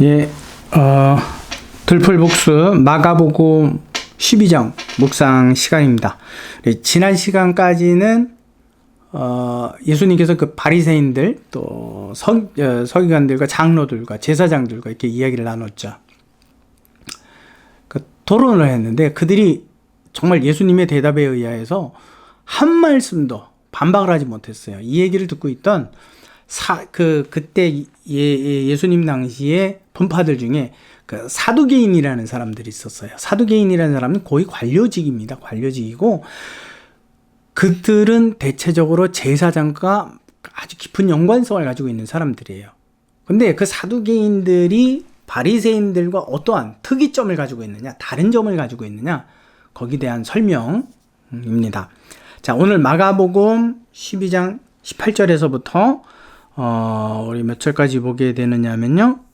예, 들풀복수 마가복음 12장 묵상 시간입니다. 지난 시간까지는 예수님께서 그 바리새인들 또 서기관들과 장로들과 제사장들과 이렇게 이야기를 나눴죠. 그 토론을 했는데 그들이 정말 예수님의 대답에 의하여서 한 말씀도 반박을 하지 못했어요. 이 얘기를 듣고 있던 그때 예수님 당시에 분파들 중에 그 사두개인이라는 사람들이 있었어요. 사두개인이라는 사람은 거의 관료직입니다. 관료직이고 그들은 대체적으로 제사장과 아주 깊은 연관성을 가지고 있는 사람들이에요. 근데 그 사두개인들이 바리새인들과 어떠한 특이점을 가지고 있느냐, 다른 점을 가지고 있느냐, 거기에 대한 설명입니다. 자, 오늘 마가복음 12장 18절에서부터 우리 몇 절까지 보게 되느냐면요,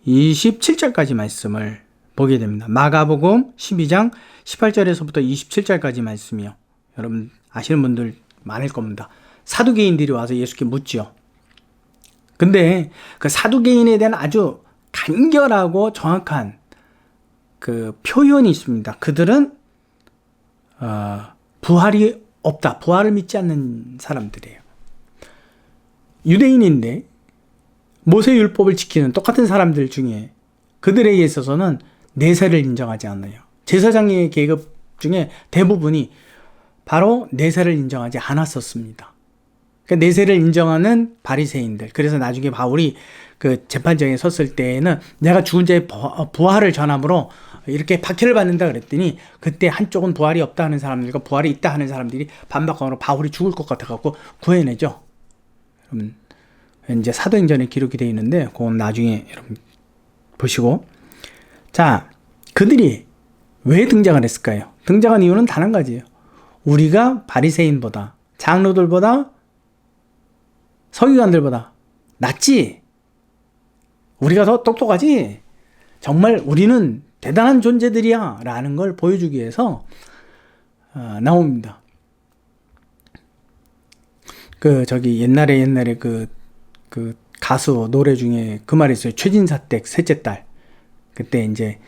27절까지 말씀을 보게 됩니다. 마가복음 12장 18절에서부터 27절까지 말씀이요. 여러분 아시는 분들 많을 겁니다. 사두개인들이 와서 예수께 묻죠. 근데 그 사두개인에 대한 아주 간결하고 정확한 그 표현이 있습니다. 그들은 부활이 없다. 부활을 믿지 않는 사람들이에요. 유대인인데 모세율법을 지키는 똑같은 사람들 중에 그들에게 있어서는 내세를 인정하지 않아요. 제사장의 계급 중에 대부분이 바로 내세를 인정하지 않았었습니다. 그러니까 내세를 인정하는 바리새인들. 그래서 나중에 바울이 그 재판정에 섰을 때에는 내가 죽은 자의 부활을 전함으로 이렇게 박해를 받는다 그랬더니 그때 한쪽은 부활이 없다 하는 사람들과 부활이 있다 하는 사람들이 반박하므로 바울이 죽을 것 같아갖고 구해내죠. 여러분 이제 사도행전에 기록이 되어 있는데 그건 나중에 여러분 보시고, 자, 그들이 왜 등장을 했을까요? 등장한 이유는 단 한 가지예요. 우리가 바리새인보다 장로들보다 서기관들보다 낫지. 우리가 더 똑똑하지. 정말 우리는 대단한 존재들이야 라는 걸 보여주기 위해서 나옵니다. 옛날에 그 가수 노래 중에 그 말이 있어요. 최진사댁 셋째 딸. 그때 이제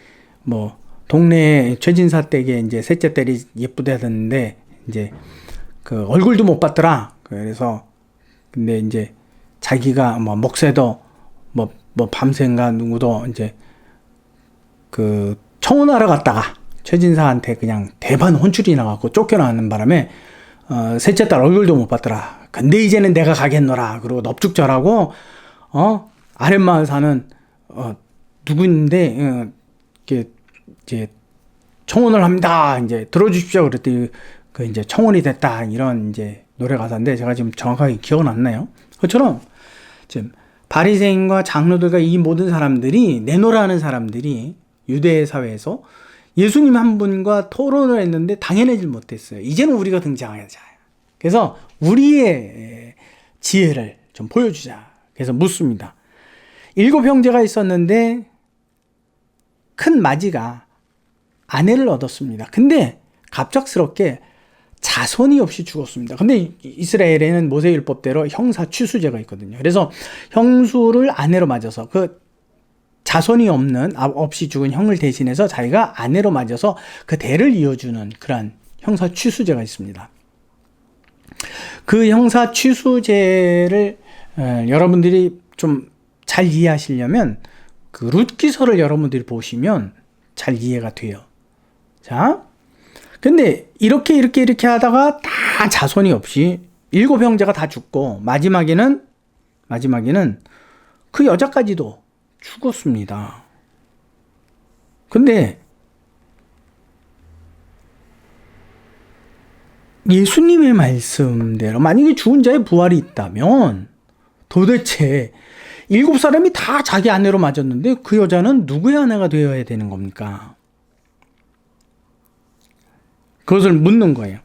뭐 동네 최진사댁에 이제 셋째 딸이 예쁘대 하던데 이제 그 얼굴도 못 봤더라. 그래서 근데 이제 자기가 뭐 목세도 뭐 밤새인가 누구도 이제 그 청혼하러 갔다가 최진사한테 그냥 대반 혼쭐이 나갖고 쫓겨나는 바람에 셋째 딸 얼굴도 못 봤더라. 근데 이제는 내가 가겠노라. 그리고 넙죽절하고 아랫마을 사는 누구인데 이제 청혼을 합니다. 이제 들어주십시오. 그랬더니 그 이제 청혼이 됐다. 이런 이제 노래 가사인데 제가 지금 정확하게 기억은 안 나요. 그처럼 지금 바리새인과 장로들과 이 모든 사람들이 내노라는 사람들이 유대 사회에서 예수님 한 분과 토론을 했는데 당해내질 못했어요. 이제는 우리가 등장하자. 그래서 우리의 지혜를 좀 보여주자. 그래서 묻습니다. 7 형제가 있었는데 큰 마지가 아내를 얻었습니다. 근데 갑작스럽게 자손이 없이 죽었습니다. 근데 이스라엘에는 모세율법대로 형사 취수제가 있거든요. 그래서 형수를 아내로 맞아서 그 자손이 없이 죽은 형을 대신해서 자기가 아내로 맞아서 그 대를 이어주는 그러한 형사 취수제가 있습니다. 그 형사 취수제를 여러분들이 좀 잘 이해하시려면 그 룻기서를 여러분들이 보시면 잘 이해가 돼요. 자, 근데 이렇게 하다가 다 자손이 없이 7 형제가 다 죽고 마지막에는 그 여자까지도 죽었습니다. 근데 예수님의 말씀대로 만약에 죽은 자의 부활이 있다면 도대체 7 사람이 다 자기 아내로 맞았는데 그 여자는 누구의 아내가 되어야 되는 겁니까? 그것을 묻는 거예요.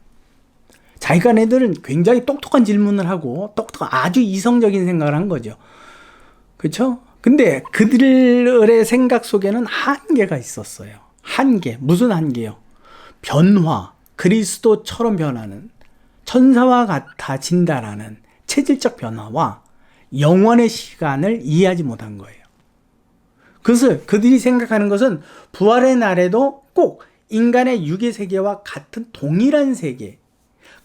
자기네들은 굉장히 똑똑한 질문을 하고 아주 이성적인 생각을 한 거죠. 그렇죠? 근데 그들의 생각 속에는 한계가 있었어요. 한계. 무슨 한계요? 변화. 그리스도처럼 변하는, 천사와 같아진다라는 체질적 변화와 영원의 시간을 이해하지 못한 거예요. 그것을 그들이 생각하는 것은 부활의 날에도 꼭 인간의 육의 세계와 같은 동일한 세계,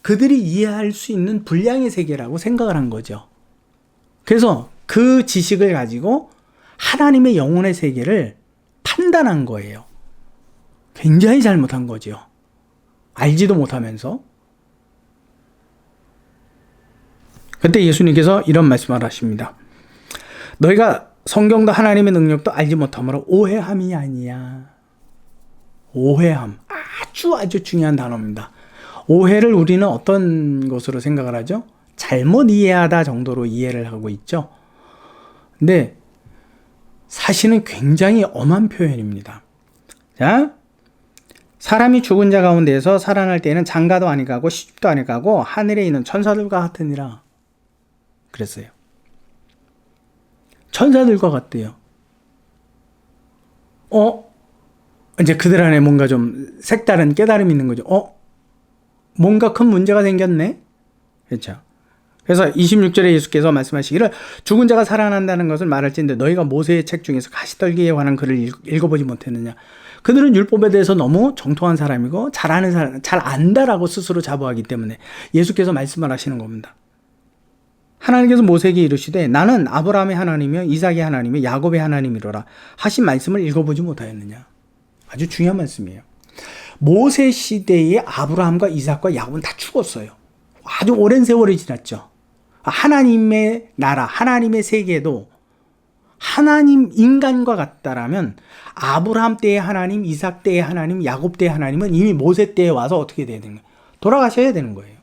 그들이 이해할 수 있는 분량의 세계라고 생각을 한 거죠. 그래서 그 지식을 가지고 하나님의 영혼의 세계를 판단한 거예요. 굉장히 잘못한 거죠. 알지도 못하면서. 그때 예수님께서 이런 말씀을 하십니다. 너희가 성경도 하나님의 능력도 알지 못함으로 오해함이 아니야. 오해함. 아주 중요한 단어입니다. 오해를 우리는 어떤 것으로 생각을 하죠? 잘못 이해하다 정도로 이해를 하고 있죠. 근데 사실은 굉장히 엄한 표현입니다. 자, 사람이 죽은 자 가운데에서 살아날 때에는 장가도 아니 가고 시집도 아니 가고 하늘에 있는 천사들과 같으니라 그랬어요. 천사들과 같대요. 이제 그들 안에 뭔가 좀 색다른 깨달음이 있는 거죠. 뭔가 큰 문제가 생겼네? 그렇죠. 그래서 26절에 예수께서 말씀하시기를 죽은 자가 살아난다는 것을 말할진대 너희가 모세의 책 중에서 가시떨기에 관한 글을 읽어보지 못했느냐. 그들은 율법에 대해서 너무 정통한 사람이고 잘 아는 사람, 잘 안다라고 스스로 자부하기 때문에 예수께서 말씀을 하시는 겁니다. 하나님께서 모세에게 이르시되 나는 아브라함의 하나님이며 이삭의 하나님이며 야곱의 하나님이로라 하신 말씀을 읽어보지 못하였느냐. 아주 중요한 말씀이에요. 모세 시대에 아브라함과 이삭과 야곱은 다 죽었어요. 아주 오랜 세월이 지났죠. 하나님의 나라, 하나님의 세계도 하나님 인간과 같다라면 아브라함 때의 하나님, 이삭 때의 하나님, 야곱 때의 하나님은 이미 모세 때에 와서 어떻게 돼야 되는 거예요? 돌아가셔야 되는 거예요.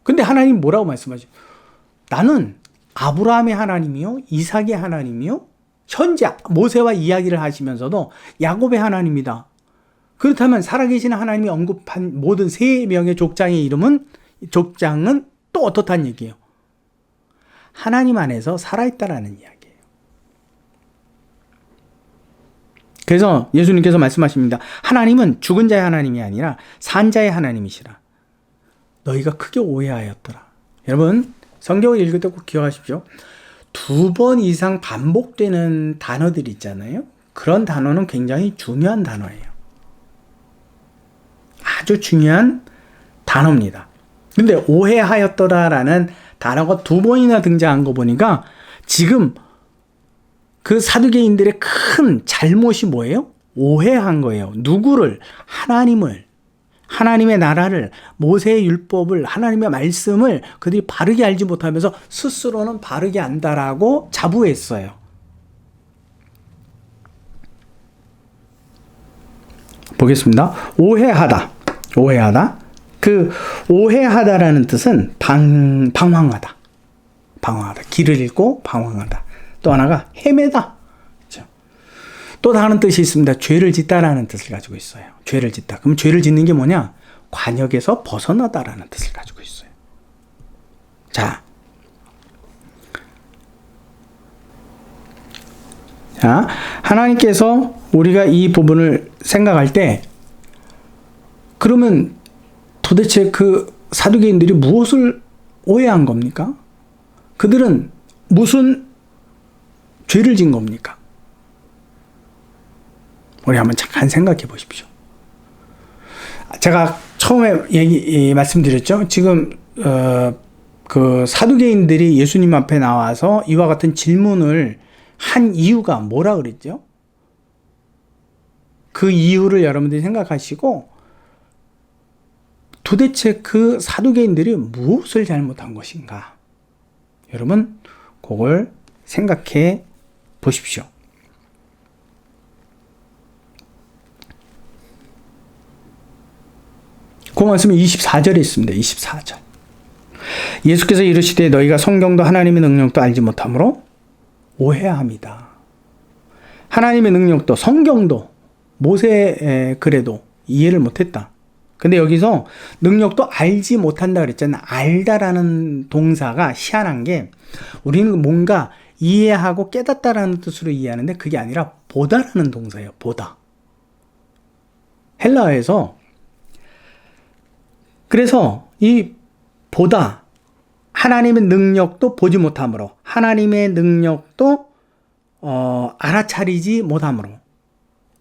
근데 하나님 뭐라고 말씀하죠? 나는 아브라함의 하나님이요, 이삭의 하나님이요, 현재 모세와 이야기를 하시면서도 야곱의 하나님이다. 그렇다면 살아계신 하나님이 언급한 모든 세 명의 족장의 족장은 또 어떻다는 얘기예요? 하나님 안에서 살아있다라는 이야기예요. 그래서 예수님께서 말씀하십니다. 하나님은 죽은 자의 하나님이 아니라 산 자의 하나님이시라. 너희가 크게 오해하였더라. 여러분, 성경을 읽을 때 꼭 기억하십시오. 2번 이상 반복되는 단어들이 있잖아요. 그런 단어는 굉장히 중요한 단어예요. 아주 중요한 단어입니다. 근데 오해하였더라라는 단어가 2번이나 등장한 거 보니까 지금 그 사두개인들의 큰 잘못이 뭐예요? 오해한 거예요. 누구를? 하나님을. 하나님의 나라를, 모세의 율법을, 하나님의 말씀을 그들이 바르게 알지 못하면서 스스로는 바르게 안다라고 자부했어요. 보겠습니다. 오해하다. 그 오해하다라는 뜻은 방황하다. 길을 잃고 방황하다. 또 하나가 헤매다. 그렇죠? 또 다른 뜻이 있습니다. 죄를 짓다라는 뜻을 가지고 있어요. 죄를 짓다. 그럼 죄를 짓는 게 뭐냐? 관역에서 벗어나다라는 뜻을 가지고 있어요. 자, 하나님께서 우리가 이 부분을 생각할 때 그러면 도대체 그 사두개인들이 무엇을 오해한 겁니까? 그들은 무슨 죄를 진 겁니까? 우리 한번 잠깐 생각해 보십시오. 제가 처음에 말씀드렸죠. 지금 그 사두개인들이 예수님 앞에 나와서 이와 같은 질문을 한 이유가 뭐라 그랬죠? 그 이유를 여러분들이 생각하시고 도대체 그 사두개인들이 무엇을 잘못한 것인가? 여러분, 그걸 생각해 보십시오. 그 말씀이 24절에 있습니다. 24절. 예수께서 이르시되 너희가 성경도 하나님의 능력도 알지 못하므로 오해함이다. 하나님의 능력도 성경도 모세의 글에도 이해를 못했다. 근데 여기서 능력도 알지 못한다 그랬잖아요. 알다라는 동사가 희한한 게 우리는 뭔가 이해하고 깨닫다라는 뜻으로 이해하는데 그게 아니라 보다라는 동사예요. 보다. 헬라어에서 그래서 이 보다 하나님의 능력도 보지 못함으로 하나님의 능력도 알아차리지 못함으로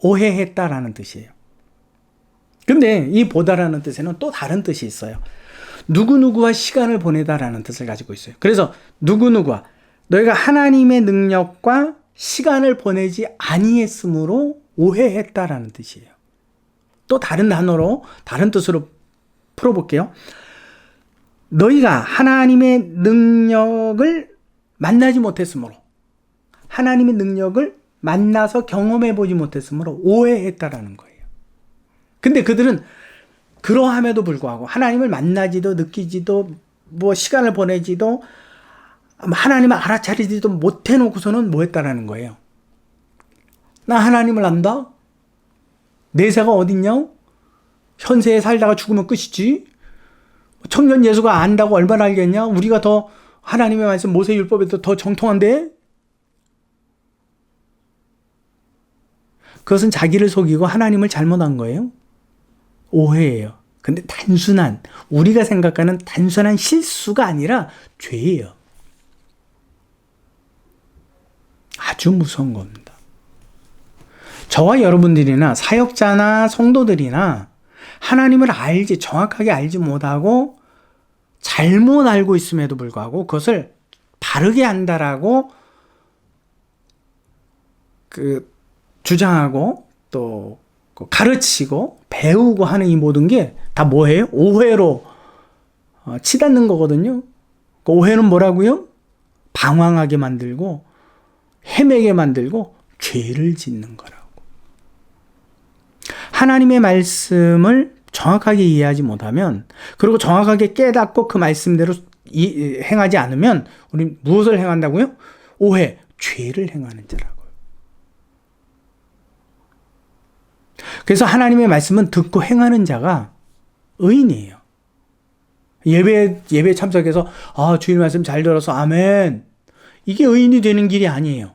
오해했다라는 뜻이에요. 근데 이 보다라는 뜻에는 또 다른 뜻이 있어요. 누구누구와 시간을 보내다라는 뜻을 가지고 있어요. 그래서 누구누구와 너희가 하나님의 능력과 시간을 보내지 아니했으므로 오해했다라는 뜻이에요. 또 다른 단어로 다른 뜻으로 풀어볼게요. 너희가 하나님의 능력을 만나지 못했으므로, 하나님의 능력을 만나서 경험해보지 못했으므로 오해했다라는 거예요. 근데 그들은 그러함에도 불구하고 하나님을 만나지도 느끼지도 뭐 시간을 보내지도 하나님을 알아차리지도 못해놓고서는 뭐 했다라는 거예요. 나 하나님을 안다? 내세가 어딨냐? 현세에 살다가 죽으면 끝이지. 청년 예수가 안다고 얼마나 알겠냐? 우리가 더 하나님의 말씀 모세율법에도 더 정통한데? 그것은 자기를 속이고 하나님을 잘못한 거예요. 오해예요. 근데 우리가 생각하는 단순한 실수가 아니라 죄예요. 아주 무서운 겁니다. 저와 여러분들이나 사역자나 성도들이나 하나님을 정확하게 알지 못하고 잘못 알고 있음에도 불구하고 그것을 바르게 한다라고 주장하고 또 가르치고 배우고 하는 이 모든 게 다 뭐예요? 오해로 치닫는 거거든요. 그 오해는 뭐라고요? 방황하게 만들고 헤매게 만들고 죄를 짓는 거라고. 하나님의 말씀을 정확하게 이해하지 못하면, 그리고 정확하게 깨닫고 그 말씀대로 행하지 않으면 우리 무엇을 행한다고요? 오해, 죄를 행하는 자라고요. 그래서 하나님의 말씀은 듣고 행하는 자가 의인이에요. 예배 참석해서 주일 말씀 잘 들어서 아멘. 이게 의인이 되는 길이 아니에요.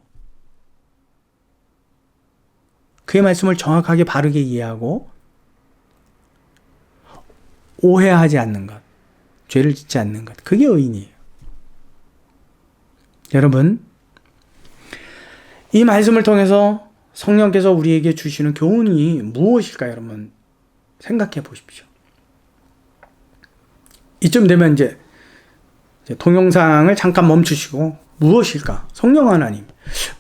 그의 말씀을 정확하게 바르게 이해하고 오해하지 않는 것, 죄를 짓지 않는 것, 그게 의인이에요. 여러분, 이 말씀을 통해서 성령께서 우리에게 주시는 교훈이 무엇일까요? 여러분 생각해 보십시오. 이쯤 되면 이제 동영상을 잠깐 멈추시고 무엇일까? 성령 하나님,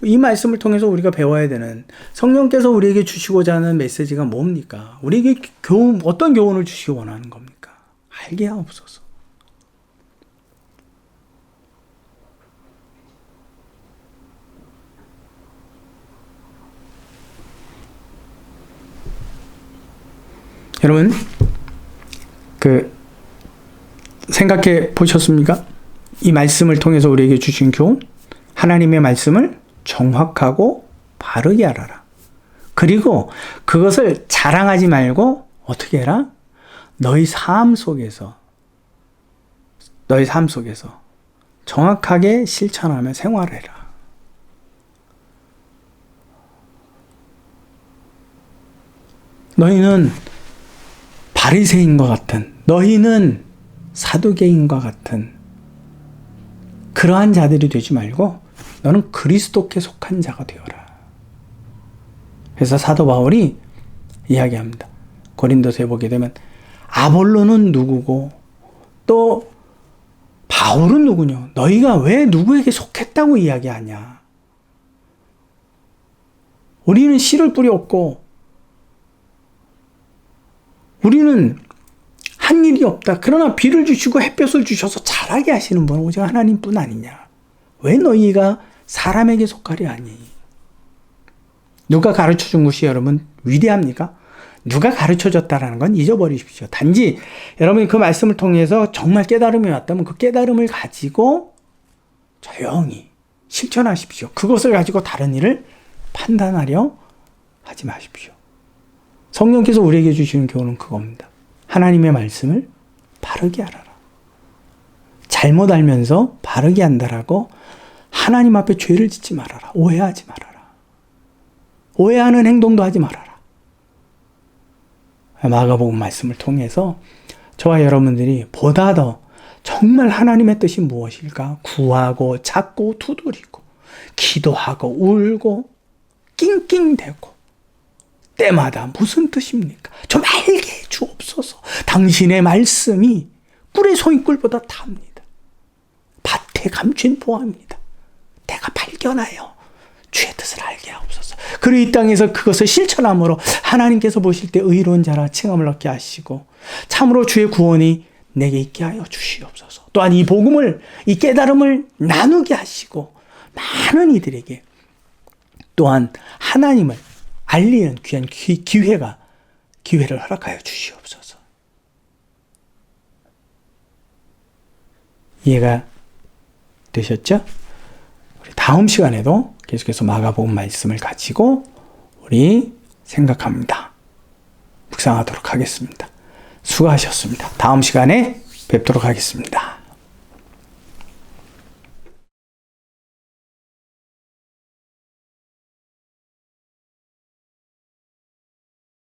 이 말씀을 통해서 우리가 배워야 되는, 성령께서 우리에게 주시고자 하는 메시지가 뭡니까? 우리에게 어떤 교훈을 주시기 원하는 겁니까? 알게 하옵소서. 여러분, 생각해 보셨습니까? 이 말씀을 통해서 우리에게 주신 교훈, 하나님의 말씀을 정확하고 바르게 알아라. 그리고 그것을 자랑하지 말고 어떻게 해라? 너희 삶 속에서 정확하게 실천하며 생활해라. 너희는 바리새인과 같은, 너희는 사두개인과 같은 그러한 자들이 되지 말고 너는 그리스도께 속한 자가 되어라. 그래서 사도 바울이 이야기합니다. 고린도서에 보게 되면 아볼로는 누구고 또 바울은 누구냐? 너희가 왜 누구에게 속했다고 이야기하냐? 우리는 씨를 뿌렸고 우리는 한 일이 없다. 그러나 비를 주시고 햇볕을 주셔서 자라게 하시는 분은 오직 하나님뿐 아니냐. 왜 너희가 사람에게 속하려 하니? 누가 가르쳐준 것이 여러분 위대합니까? 누가 가르쳐줬다라는 건 잊어버리십시오. 단지 여러분이 그 말씀을 통해서 정말 깨달음이 왔다면 그 깨달음을 가지고 조용히 실천하십시오. 그것을 가지고 다른 일을 판단하려 하지 마십시오. 성령께서 우리에게 주시는 교훈은 그겁니다. 하나님의 말씀을 바르게 알아라. 잘못 알면서 바르게 한다라고 하나님 앞에 죄를 짓지 말아라. 오해하지 말아라. 오해하는 행동도 하지 말아라. 마가복음 말씀을 통해서 저와 여러분들이 보다 더 정말 하나님의 뜻이 무엇일까 구하고 찾고 두드리고 기도하고 울고 낑낑대고 때마다 무슨 뜻입니까? 좀 알게 해 주옵소서. 당신의 말씀이 꿀의 송이꿀보다 답니다. 밭에 감춘 보화입니다. 내가 발견하여 주의 뜻을 알게 하옵소서. 그리고 이 땅에서 그것을 실천함으로 하나님께서 보실 때 의로운 자라 칭함을 얻게 하시고 참으로 주의 구원이 내게 있게 하여 주시옵소서. 또한 이 복음을, 이 깨달음을 나누게 하시고 많은 이들에게 또한 하나님을 알리는 귀한 기회를 허락하여 주시옵소서. 이해가 되셨죠? 우리 다음 시간에도 계속해서 마가복음 말씀을 가지고 우리 생각합니다. 묵상하도록 하겠습니다. 수고하셨습니다. 다음 시간에 뵙도록 하겠습니다.